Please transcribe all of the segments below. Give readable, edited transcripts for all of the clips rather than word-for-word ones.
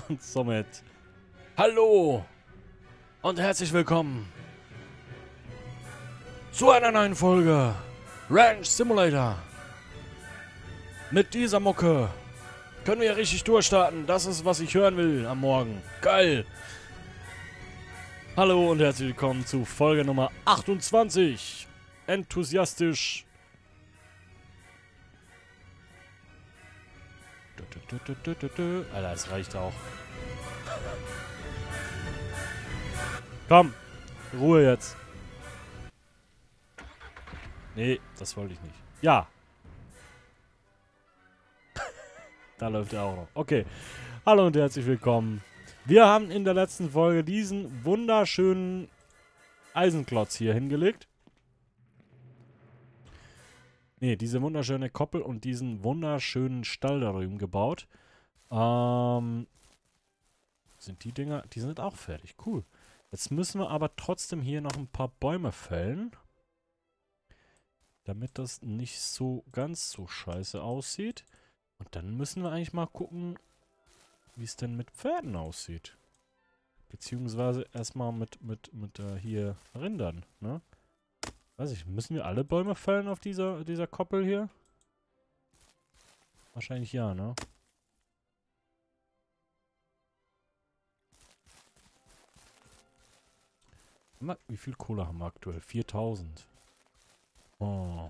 Und somit hallo und herzlich willkommen zu einer neuen Folge Ranch Simulator. Mit dieser Mucke können wir richtig durchstarten. Das ist, was ich hören will am Morgen. Geil! Hallo und herzlich willkommen zu Folge Nummer 28. Enthusiastisch. Alter, das reicht auch. Komm, Ruhe jetzt. Nee, das wollte ich nicht. Ja. Da läuft er auch noch. Okay. Hallo und herzlich willkommen. Wir haben in der letzten Folge diesen wunderschönen Eisenklotz hier hingelegt. Ne, diese wunderschöne Koppel und diesen wunderschönen Stall da drüben gebaut. Sind die Dinger, die sind auch fertig. Cool. Jetzt müssen wir aber trotzdem hier noch ein paar Bäume fällen. Damit das nicht so ganz so scheiße aussieht. Und dann müssen wir eigentlich mal gucken, wie es denn mit Pferden aussieht. Beziehungsweise erstmal mit hier Rindern, ne? Weiß ich, müssen wir alle Bäume fällen auf dieser Koppel hier? Wahrscheinlich ja, ne? Wie viel Kohle haben wir aktuell? 4000. Oh.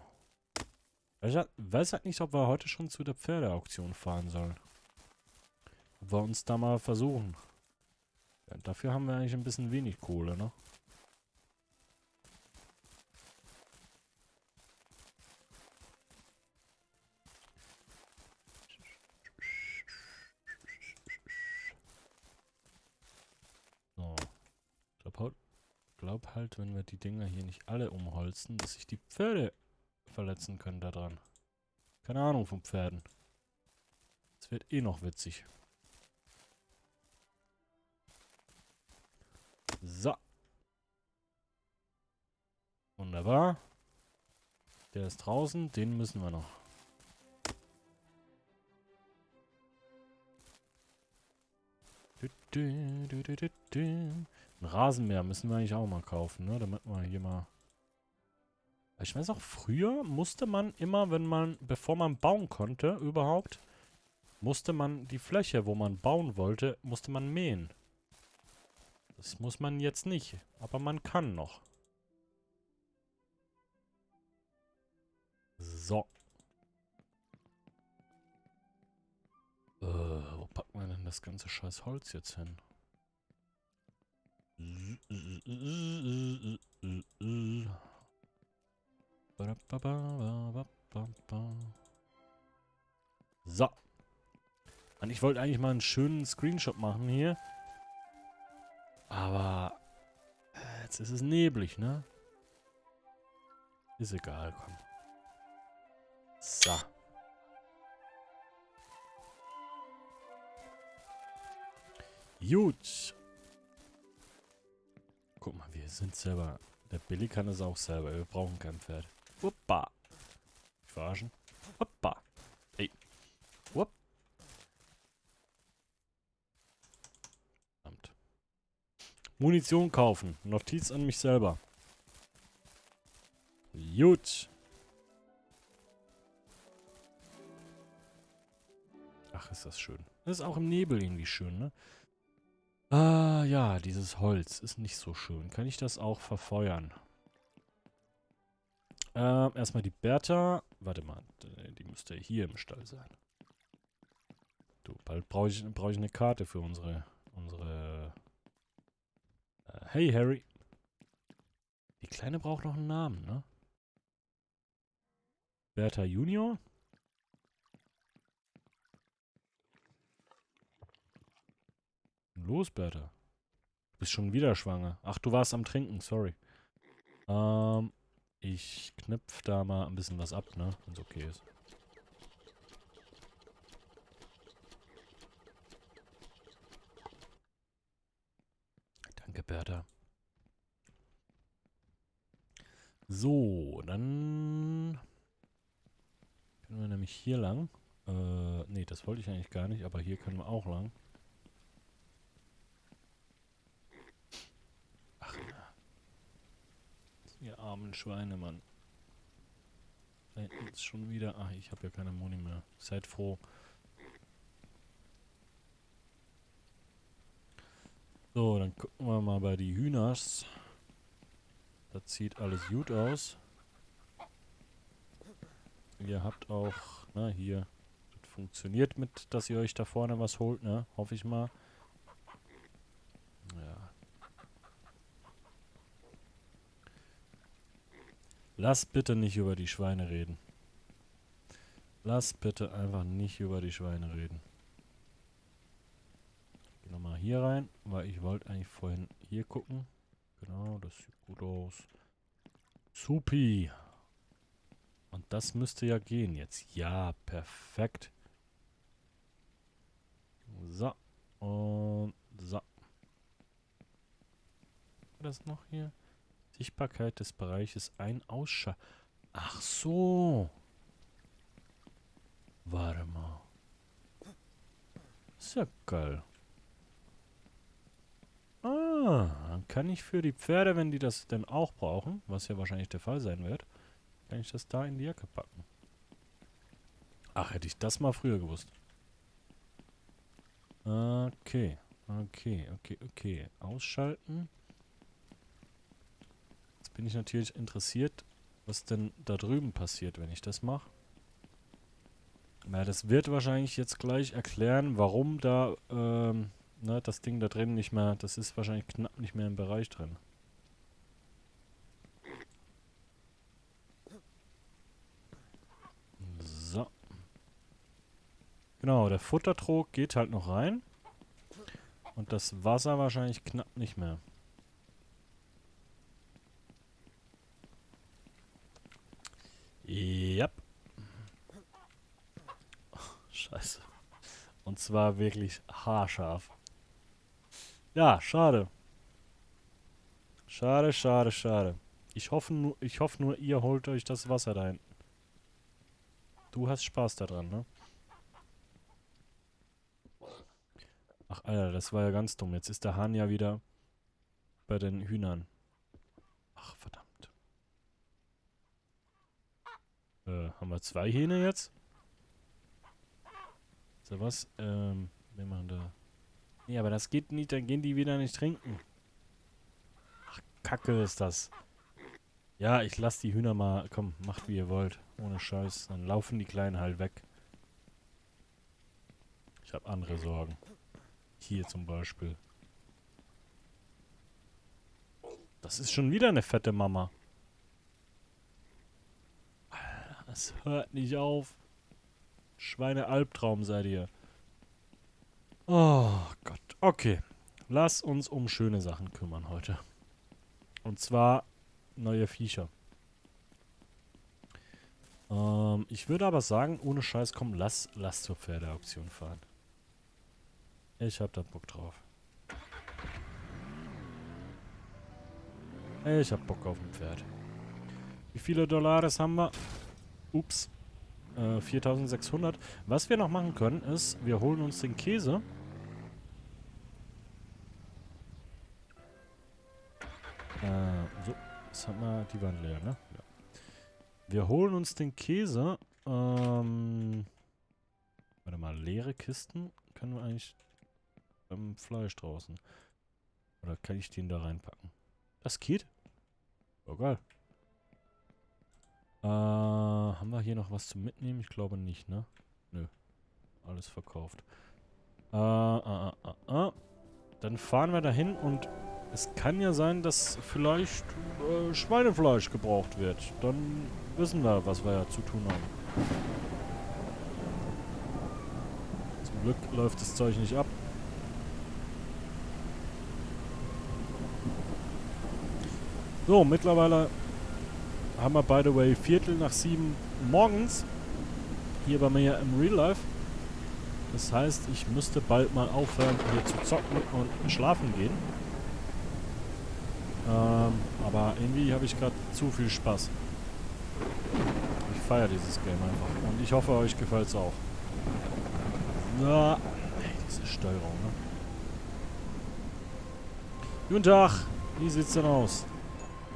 Ich weiß halt nicht, ob wir heute schon zu der Pferdeauktion fahren sollen. Ob wir uns da mal versuchen. Ja, dafür haben wir eigentlich ein bisschen wenig Kohle, ne? So. Glaub halt, wenn wir die Dinger hier nicht alle umholzen, dass sich die Pferde verletzen können da dran. Keine Ahnung von Pferden. Das wird eh noch witzig. So. Wunderbar. Der ist draußen, den müssen wir noch. Ein Rasenmäher müssen wir eigentlich auch mal kaufen, ne? Damit wir hier mal... Ich weiß auch, früher musste man immer, bevor man bauen konnte, überhaupt, musste man die Fläche, wo man bauen wollte, musste man mähen. Das muss man jetzt nicht, aber man kann noch. So. Wo packen wir denn das ganze scheiß Holz jetzt hin? So. Und ich wollte eigentlich mal einen schönen Screenshot machen hier. Aber jetzt ist es neblig, ne? Ist egal, komm. So. Gut. Guck mal, wir sind selber. Der Billy kann es auch selber. Wir brauchen kein Pferd. Hoppa. Ich verarschen. Hoppa. Ey. Hopp. Verdammt. Munition kaufen. Notiz an mich selber. Gut. Ach, ist das schön. Das ist auch im Nebel irgendwie schön, ne? Ah, ja, dieses Holz ist nicht so schön. Kann ich das auch verfeuern? Erstmal die Bertha. Warte mal, die müsste hier im Stall sein. Du, bald brauche ich eine Karte für unsere hey, Harry. Die Kleine braucht noch einen Namen, ne? Bertha Junior? Los, Bertha. Du bist schon wieder schwanger. Ach, du warst am Trinken, sorry. Ich knüpf da mal ein bisschen was ab, ne? Wenn's okay ist. Danke, Bertha. So, dann können wir nämlich hier lang. Nee, das wollte ich eigentlich gar nicht, aber hier können wir auch lang. Ach, ihr armen Schweine, Mann. Da hinten ist schon wieder... Ach, ich habe ja keine Moni mehr. Seid froh. So, dann gucken wir mal bei die Hühners. Das sieht alles gut aus. Ihr habt auch, na hier, das funktioniert mit, dass ihr euch da vorne was holt, ne? Hoffe ich mal. Ja. Lass bitte nicht über die Schweine reden. Lass bitte einfach nicht über die Schweine reden. Ich gehe nochmal hier rein, weil ich wollte eigentlich vorhin hier gucken. Genau, das sieht gut aus. Supi. Und das müsste ja gehen jetzt. Ja, perfekt. So. Und so. Das noch hier? Sichtbarkeit des Bereiches ausschalten. Ach so. Warte mal. Ist ja geil. Ah, dann kann ich für die Pferde, wenn die das denn auch brauchen, was ja wahrscheinlich der Fall sein wird, kann ich das da in die Jacke packen. Ach, hätte ich das mal früher gewusst. Okay. Okay. Ausschalten. Jetzt bin ich natürlich interessiert, was denn da drüben passiert, wenn ich das mache. Na, das wird wahrscheinlich jetzt gleich erklären, warum da, ne, das Ding da drin nicht mehr, das ist wahrscheinlich knapp nicht mehr im Bereich drin. So. Genau, der Futtertrog geht halt noch rein. Und das Wasser wahrscheinlich knapp nicht mehr. Yep. Scheiße. Und zwar wirklich haarscharf. Ja, schade. Schade. Ich hoffe nur, ihr holt euch das Wasser da hinten. Du hast Spaß daran, ne? Ach, Alter, das war ja ganz dumm. Jetzt ist der Hahn ja wieder bei den Hühnern. Ach, verdammt. Haben wir 2 Hähne jetzt? So was? Wir machen da... Nee, aber das geht nicht, dann gehen die wieder nicht trinken. Ach, Kacke ist das. Ja, ich lasse die Hühner mal... Komm, macht wie ihr wollt. Ohne Scheiß. Dann laufen die Kleinen halt weg. Ich habe andere Sorgen. Hier zum Beispiel. Das ist schon wieder eine fette Mama. Es hört nicht auf. Schweine-Albtraum seid ihr. Oh Gott. Okay. Lass uns um schöne Sachen kümmern heute. Und zwar neue Viecher. Ich würde aber sagen, ohne Scheiß, komm, lass zur Pferdeauktion fahren. Ich hab da Bock drauf. Ich hab Bock auf ein Pferd. Wie viele Dollars haben wir? Ups. 4600. Was wir noch machen können, ist, wir holen uns den Käse. So. Jetzt haben wir die Wand leer, ne? Ja. Wir holen uns den Käse. Warte mal, leere Kisten können wir eigentlich beim Fleisch draußen. Oder kann ich den da reinpacken? Das geht? Oh, geil. Haben wir hier noch was zum Mitnehmen? Ich glaube nicht, ne? Nö. Alles verkauft. Dann fahren wir dahin und es kann ja sein, dass vielleicht Schweinefleisch gebraucht wird. Dann wissen wir, was wir ja zu tun haben. Zum Glück läuft das Zeug nicht ab. So, mittlerweile haben wir, by the way, 6:15 morgens hier bei mir im Real Life. Das heißt, ich müsste bald mal aufhören, hier zu zocken und schlafen gehen. Aber Aber irgendwie habe ich gerade zu viel Spaß. Ich feiere dieses Game einfach. Und ich hoffe, euch gefällt es auch. Na, ey, diese Steuerung, ne? Guten Tag. Wie sieht's denn aus?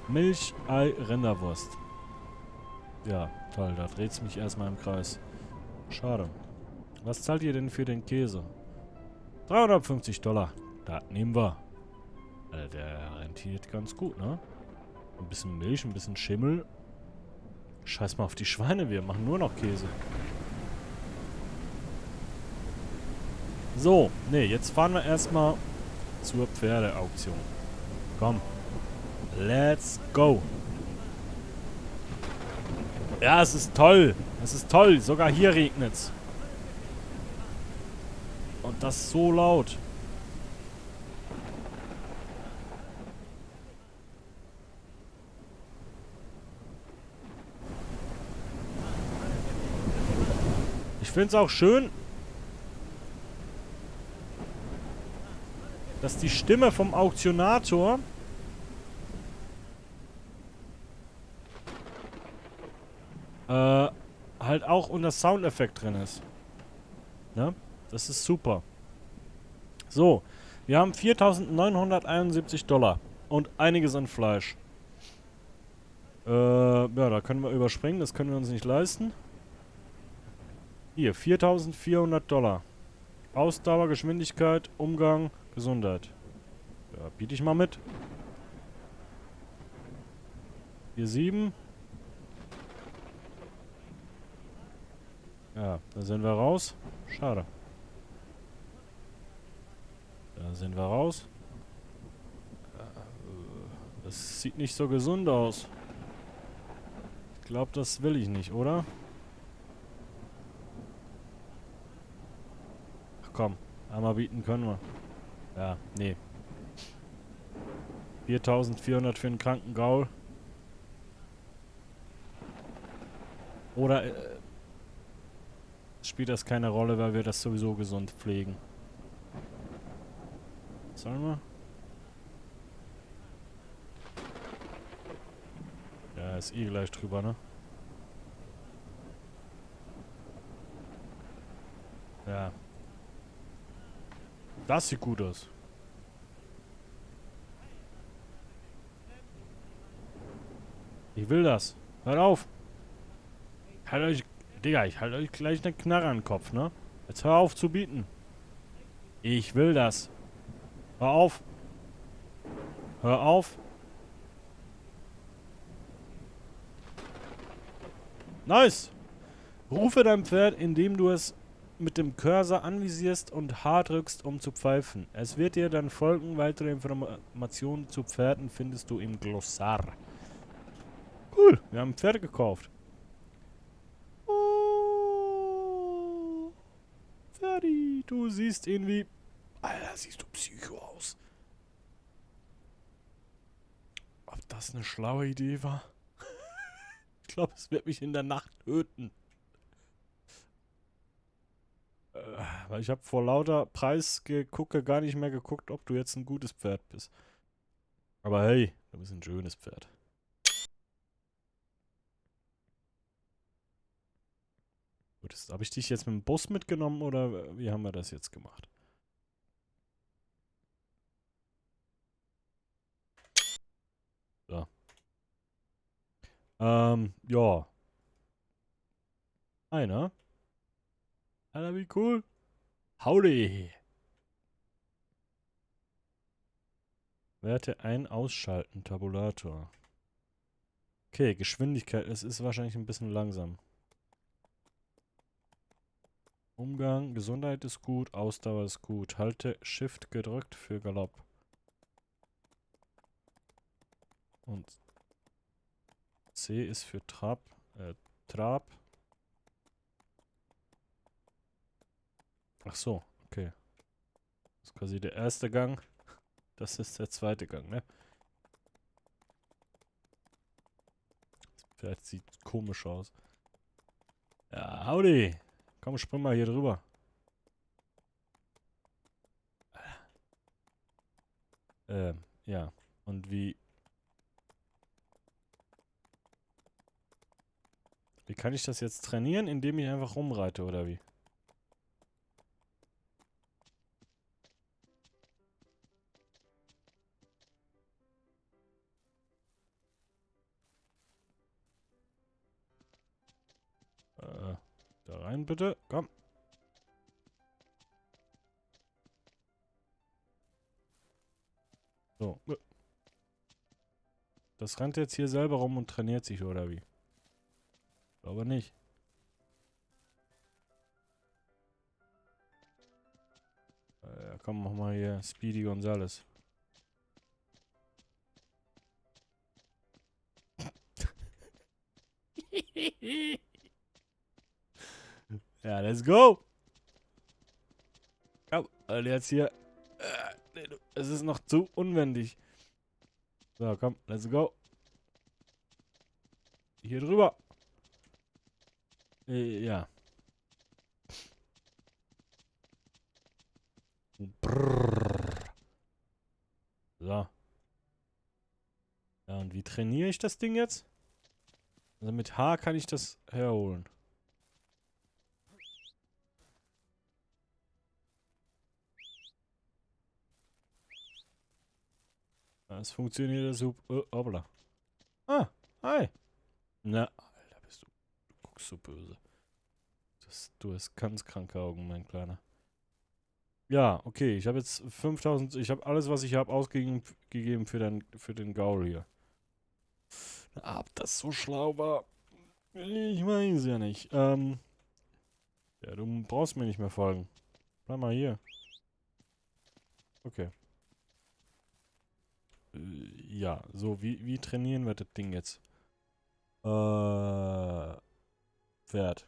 Milch, Ei, Rinderwurst. Ja, toll. Da dreht's mich erstmal im Kreis. Schade. Was zahlt ihr denn für den Käse? 350 $. Das nehmen wir. Der rentiert ganz gut, ne? Ein bisschen Milch, ein bisschen Schimmel. Scheiß mal auf die Schweine, wir machen nur noch Käse. So, ne, jetzt fahren wir erstmal zur Pferdeauktion. Komm. Let's go. Ja, es ist toll. Es ist toll. Sogar hier regnet's. Und das so laut. Ich finde es auch schön, dass die Stimme vom Auktionator halt auch unter Soundeffekt drin ist. Ne? Das ist super. So, wir haben 4.971 $. Und einiges an Fleisch. Ja, da können wir überspringen. Das können wir uns nicht leisten. Hier, 4.400 $. Ausdauer, Geschwindigkeit, Umgang, Gesundheit. Ja, biete ich mal mit. Hier 7. Ja, da sind wir raus. Schade. Da sind wir raus. Das sieht nicht so gesund aus. Ich glaube, das will ich nicht, oder? Ach komm, einmal bieten können wir. Ja, nee. 4.400 für einen kranken Gaul. Oder spielt das keine Rolle, weil wir das sowieso gesund pflegen. Sollen wir? Ja, ist eh gleich drüber, ne? Ja. Das sieht gut aus. Ich will das. Hört auf. Halt euch... Digga, ich halte euch gleich eine Knarre an den Kopf, ne? Jetzt hör auf zu bieten. Ich will das. Hör auf. Hör auf. Nice. Rufe dein Pferd, indem du es mit dem Cursor anvisierst und H drückst, um zu pfeifen. Es wird dir dann folgen. Weitere Informationen zu Pferden findest du im Glossar. Cool, wir haben Pferde gekauft. Oh, Ferdi, du siehst irgendwie... Alter, siehst du Psycho aus. Ob das eine schlaue Idee war? Ich glaube, es wird mich in der Nacht töten. Weil ich habe vor lauter Preisgegucke gar nicht mehr geguckt, ob du jetzt ein gutes Pferd bist. Aber hey, du bist ein schönes Pferd. Gut, habe ich dich jetzt mit dem Bus mitgenommen oder wie haben wir das jetzt gemacht? So. Ja. Einer. Alter, wie cool. Howdy. Werte ein, ausschalten, Tabulator. Okay, Geschwindigkeit. Es ist wahrscheinlich ein bisschen langsam. Umgang, Gesundheit ist gut, Ausdauer ist gut. Halte Shift gedrückt für Galopp. Und C ist für Trab. Trab. Ach so, okay. Das ist quasi der erste Gang. Das ist der zweite Gang, ne? Das Pferd sieht komisch aus. Ja, howdy. Komm, spring mal hier drüber. Ja. Und wie Wie kann ich das jetzt trainieren, indem ich einfach rumreite, oder wie? Da rein bitte. Komm. So. Das rennt jetzt hier selber rum und trainiert sich, oder wie? Glaube nicht. Komm, mach mal hier Speedy Gonzales. Ja, let's go. Komm, jetzt hier. Nee, es ist noch zu unwendig. So, komm, let's go. Hier drüber. Ja. Brrr. So. Ja, und wie trainiere ich das Ding jetzt? Also mit H kann ich das herholen. Das funktioniert super. Hoppla. Ah, hi. Na, Alter, du guckst so böse. Du hast ganz kranke Augen, mein Kleiner. Ja, okay, ich habe jetzt 5000, ich habe alles, was ich habe, ausgegeben für den Gaul hier. Ob das so schlau war, ich weiß ja nicht. Ja, du brauchst mir nicht mehr folgen. Bleib mal hier. Okay. Ja, so, wie trainieren wir das Ding jetzt? Pferd.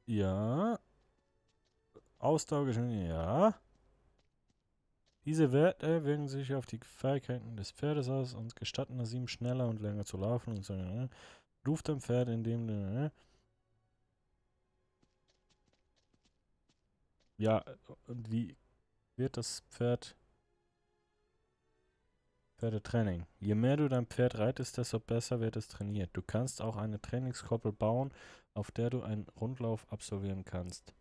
Ja. Ausdauergeschwindigkeit, ja. Diese Werte wirken sich auf die Fähigkeiten des Pferdes aus und gestatten es ihm schneller und länger zu laufen und so. Ruft am Pferd, indem du. Ja, und wie wird das Pferdetraining? Je mehr du dein Pferd reitest, desto besser wird es trainiert. Du kannst auch eine Trainingskoppel bauen, auf der du einen Rundlauf absolvieren kannst,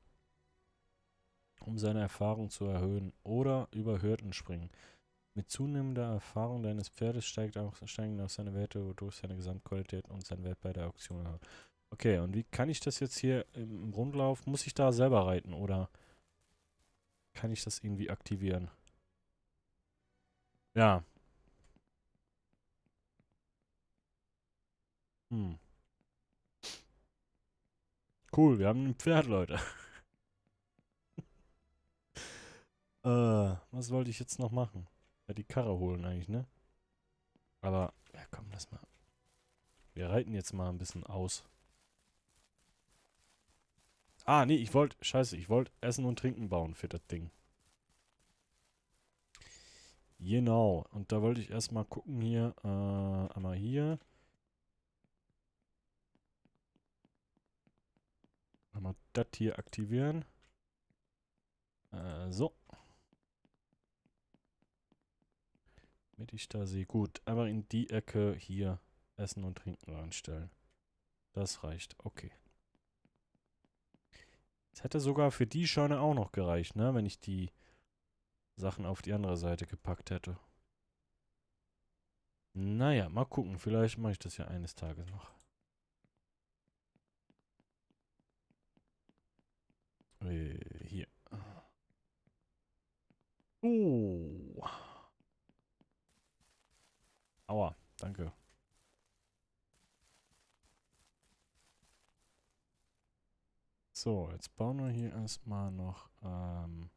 um seine Erfahrung zu erhöhen, oder über Hürden springen. Mit zunehmender Erfahrung deines Pferdes steigen auch seine Werte, wodurch seine Gesamtqualität und sein Wert bei der Auktion erhöht. Okay, und wie kann ich das jetzt hier im Rundlauf? Muss ich da selber reiten oder kann ich das irgendwie aktivieren? Ja. Hm. Cool, wir haben ein Pferd, Leute. Was wollte ich jetzt noch machen? Ja, die Karre holen eigentlich, ne? Aber, ja komm, lass mal. Wir reiten jetzt mal ein bisschen aus. Ah, nee, ich wollte Essen und Trinken bauen für das Ding. Genau, und da wollte ich erstmal gucken hier, einmal hier. Einmal das hier aktivieren. So. Damit ich da sehe. Gut, einmal in die Ecke hier Essen und Trinken reinstellen. Das reicht, okay. Es hätte sogar für die Scheune auch noch gereicht, ne? Wenn ich die Sachen auf die andere Seite gepackt hätte. Naja, mal gucken. Vielleicht mache ich das ja eines Tages noch. Hier. Oh. Aua, danke. So, jetzt bauen wir hier erstmal noch einen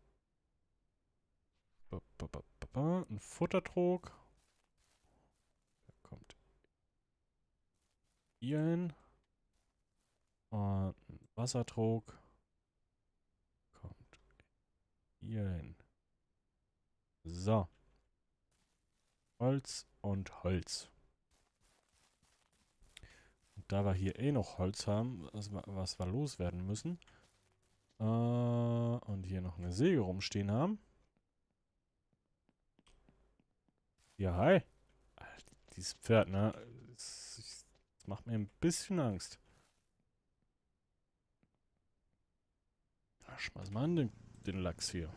Futtertrog. Der kommt hier hin. Und ein Wassertrog kommt hier hin. So. Holz und Holz. Und da wir hier eh noch Holz haben, was wir loswerden müssen, und hier noch eine Säge rumstehen haben. Ja, hi. Alter, dieses Pferd, ne? Das macht mir ein bisschen Angst. Schmeiß mal an den Lachs hier.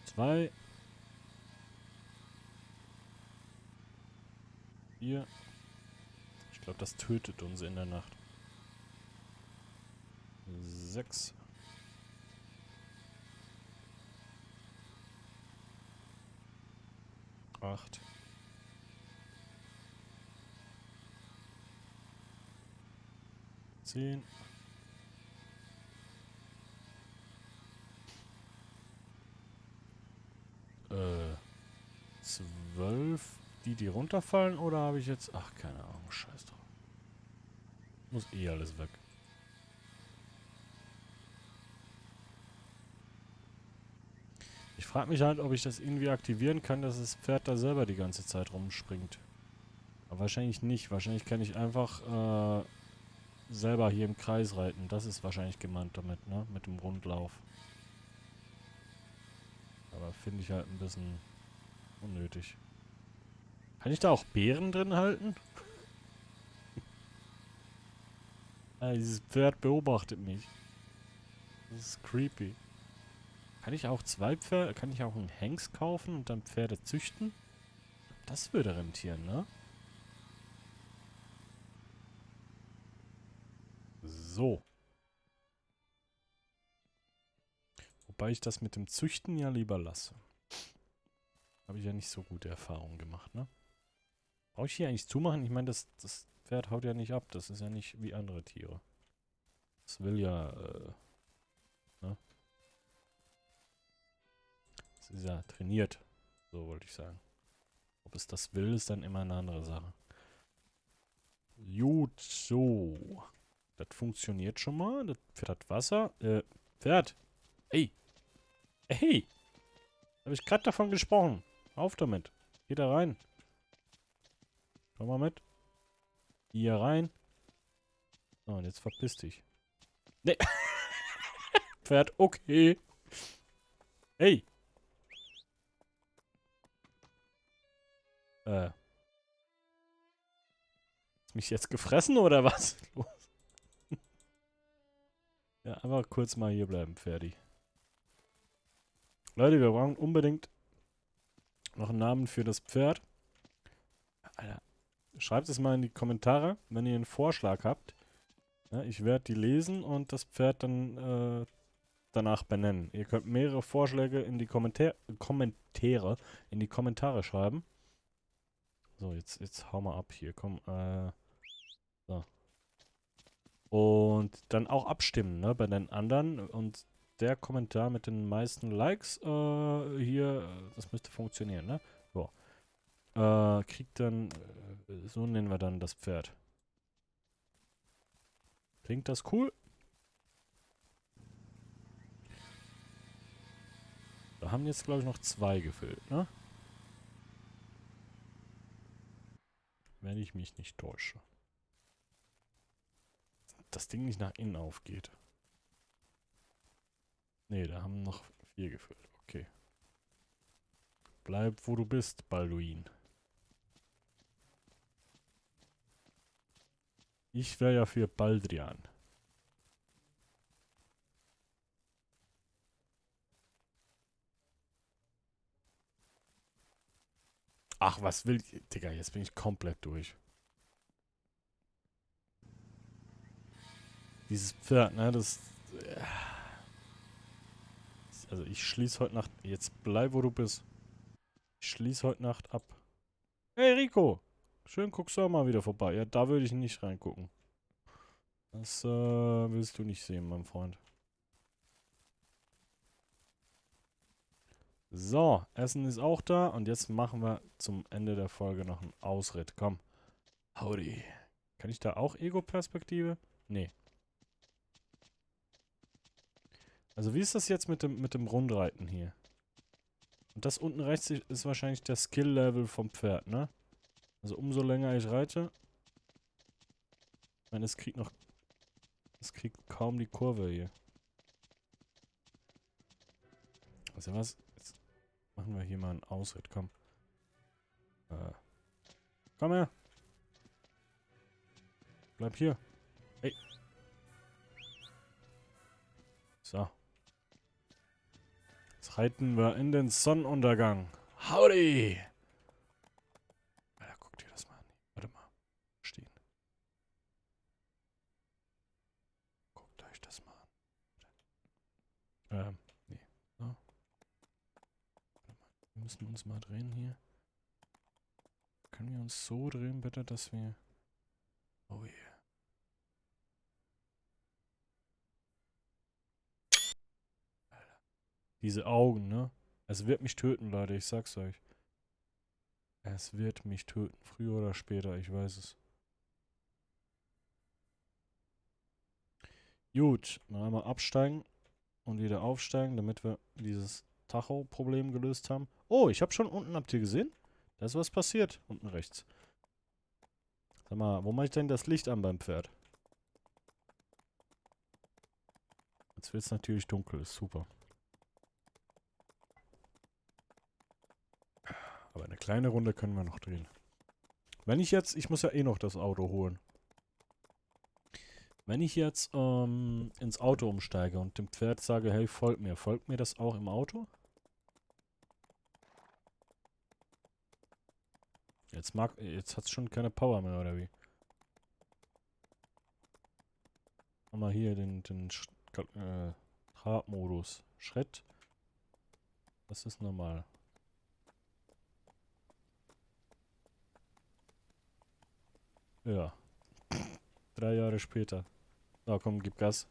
Zwei. 4. Ich glaube, das tötet uns in der Nacht. 6. 8. 10. 12. Die runterfallen oder habe ich jetzt... Ach, keine Ahnung. Scheiß drauf. Muss eh alles weg. Ich frage mich halt, ob ich das irgendwie aktivieren kann, dass das Pferd da selber die ganze Zeit rumspringt. Aber wahrscheinlich nicht. Wahrscheinlich kann ich einfach selber hier im Kreis reiten. Das ist wahrscheinlich gemeint damit, ne? Mit dem Rundlauf. Aber finde ich halt ein bisschen unnötig. Kann ich da auch Beeren drin halten? Dieses Pferd beobachtet mich. Das ist creepy. Kann ich auch zwei Pferde, kann ich auch einen Hengst kaufen und dann Pferde züchten? Das würde rentieren, ne? So. Wobei ich das mit dem Züchten ja lieber lasse. Habe ich ja nicht so gute Erfahrungen gemacht, ne? Brauche ich hier eigentlich zumachen? Ich meine, das Pferd haut ja nicht ab. Das ist ja nicht wie andere Tiere. Das will ja, ne? Das ist ja trainiert. So wollte ich sagen. Ob es das will, ist dann immer eine andere Sache. Gut, so. Das funktioniert schon mal. Das Pferd hat Wasser. Pferd. Ey. Hey. Habe ich gerade davon gesprochen. Auf damit. Geh da rein. Komm mal mit. Hier rein. So, und jetzt verpiss dich. Nee. Pferd, okay. Hey. Hast mich jetzt gefressen oder was? Los. Ja, einfach kurz mal hier bleiben, Pferdi. Leute, wir brauchen unbedingt noch einen Namen für das Pferd. Alter, schreibt es mal in die Kommentare, wenn ihr einen Vorschlag habt. Ja, ich werde die lesen und das Pferd dann danach benennen. Ihr könnt mehrere Vorschläge in die Kommentare schreiben. So, jetzt hau mal ab hier, komm, so. Und dann auch abstimmen, ne, bei den anderen. Und der Kommentar mit den meisten Likes, hier, das müsste funktionieren, ne? So. Kriegt dann, so nennen wir dann das Pferd. Klingt das cool? Da haben jetzt, glaube ich, noch 2 gefüllt, ne? Wenn ich mich nicht täusche. Das Ding nicht nach innen aufgeht. Ne, da haben noch 4 gefüllt. Okay. Bleib, wo du bist, Balduin. Ich wäre ja für Baldrian. Ach, was will ich? Digga, jetzt bin ich komplett durch. Dieses Pferd, ne, also ich schließe heute Nacht... Jetzt bleib, wo du bist. Ich schließe heute Nacht ab. Hey, Rico! Schön, guckst du auch mal wieder vorbei. Ja, da würde ich nicht reingucken. Das willst du nicht sehen, mein Freund. So, Essen ist auch da. Und jetzt machen wir zum Ende der Folge noch einen Ausritt. Komm. Howdy. Kann ich da auch Ego-Perspektive? Nee. Also wie ist das jetzt mit dem Rundreiten hier? Und das unten rechts ist wahrscheinlich der Skill-Level vom Pferd, ne? Also umso länger ich reite. Ich meine, es kriegt kaum die Kurve hier. Weißt du was? Jetzt machen wir hier mal einen Ausritt, komm. Komm her. Bleib hier. Hey. So. Jetzt reiten wir in den Sonnenuntergang. Howdy! Alter, guck dir das mal an. Warte mal. Stehen. Guckt euch das mal an. Nee. So. Warte mal. Wir müssen uns mal drehen hier. Können wir uns so drehen, bitte, dass wir... Oh yeah. Diese Augen, ne? Es wird mich töten, Leute, ich sag's euch. Es wird mich töten, früher oder später, ich weiß es. Gut, dann einmal absteigen und wieder aufsteigen, damit wir dieses Tacho-Problem gelöst haben. Oh, ich habe schon unten, habt ihr gesehen? Da ist was passiert, unten rechts. Sag mal, wo mache ich denn das Licht an beim Pferd? Jetzt wird es natürlich dunkel, ist super. Aber eine kleine Runde können wir noch drehen. Wenn ich jetzt, ich muss ja eh noch das Auto holen. Wenn ich jetzt ins Auto umsteige und dem Pferd sage, hey, folgt mir das auch im Auto? Jetzt hat es schon keine Power mehr, oder wie? Haben wir hier den Trabmodus. Schritt. Das ist normal. Ja. 3 Jahre später. Na komm, gib Gas.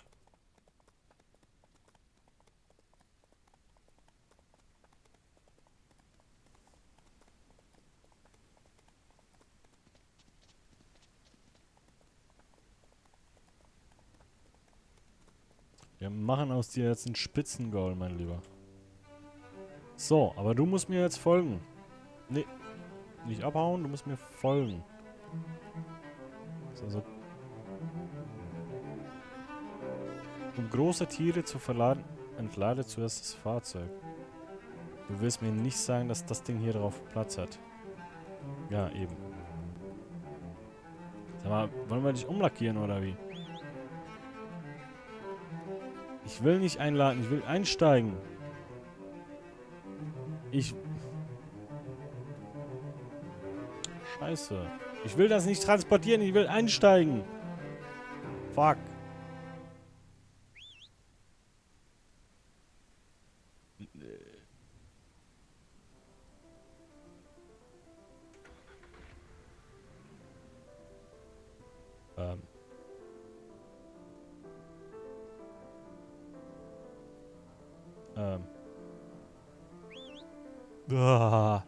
Wir machen aus dir jetzt einen Spitzengaul, mein Lieber. So, aber du musst mir jetzt folgen. Nee, nicht abhauen, du musst mir folgen. Also, um große Tiere zu verladen, entlade zuerst das Fahrzeug. Du willst mir nicht sagen, dass das Ding hier drauf Platz hat. Ja, eben. Sag mal, wollen wir dich umlackieren oder wie? Ich will nicht einladen, ich will einsteigen. Scheiße. Ich will das nicht transportieren, ich will einsteigen. Fuck. Ähm. Ähm. Ah.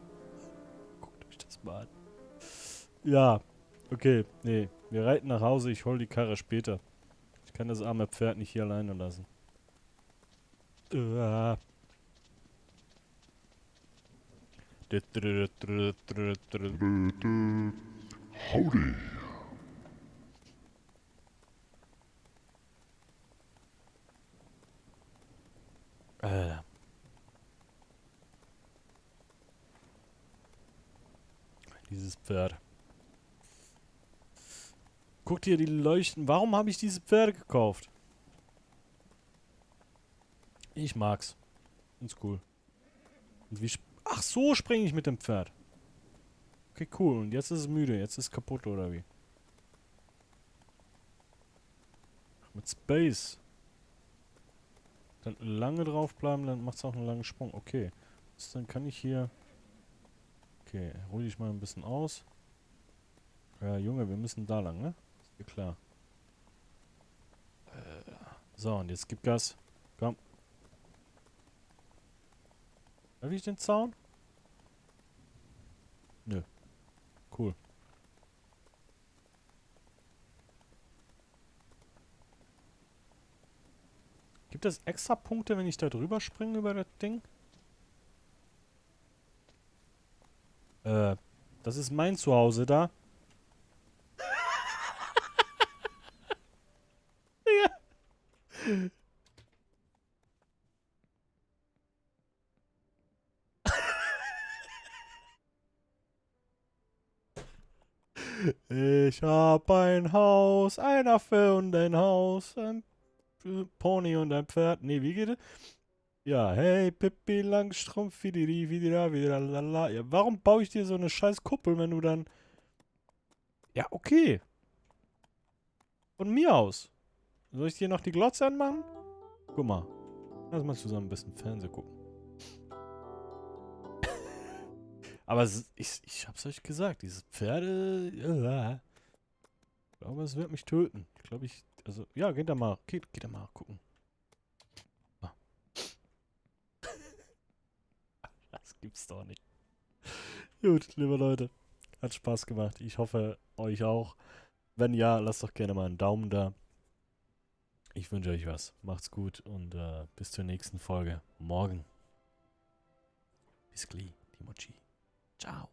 Guckt euch das mal an. Ja. Okay, nee. Wir reiten nach Hause, ich hol die Karre später. Ich kann das arme Pferd nicht hier alleine lassen. Ah. Howdy. Dieses Pferd. Guck dir die Leuchten. Warum habe ich diese Pferde gekauft? Ich mag's. Ist cool. Und wie ach, so springe ich mit dem Pferd. Okay, cool. Und jetzt ist es müde. Jetzt ist es kaputt, oder wie? Ach, mit Space. Dann lange draufbleiben, dann macht es auch einen langen Sprung. Okay. Dann kann ich hier... Okay, ruhe ich mal ein bisschen aus. Ja, Junge, wir müssen da lang, ne? Ist dir klar. So, und jetzt gib Gas. Komm. Darf ich den Zaun? Nö. Cool. Gibt es extra Punkte, wenn ich da drüber springe über das Ding? Das ist mein Zuhause da. Ja. Ich hab ein Haus, ein Affe und ein Haus, ein Pony und ein Pferd. Nee, wie geht es? Ja, hey, Pippi Langstrumpf, vidiri, vidira, vidalala. Ja, warum baue ich dir so eine scheiß Kuppel, wenn du dann... Ja, okay. Von mir aus. Soll ich dir noch die Glotze anmachen? Guck mal. Lass mal zusammen ein bisschen Fernsehen gucken. Aber ich hab's euch gesagt, diese Pferde... Ich glaube, es wird mich töten. Ich glaube, also, ja, geht da mal gucken. Ah. Das gibt's doch nicht. Gut, liebe Leute. Hat Spaß gemacht. Ich hoffe, euch auch. Wenn ja, lasst doch gerne mal einen Daumen da. Ich wünsche euch was. Macht's gut und bis zur nächsten Folge. Morgen. Bis gleich, die Mochi. Ciao.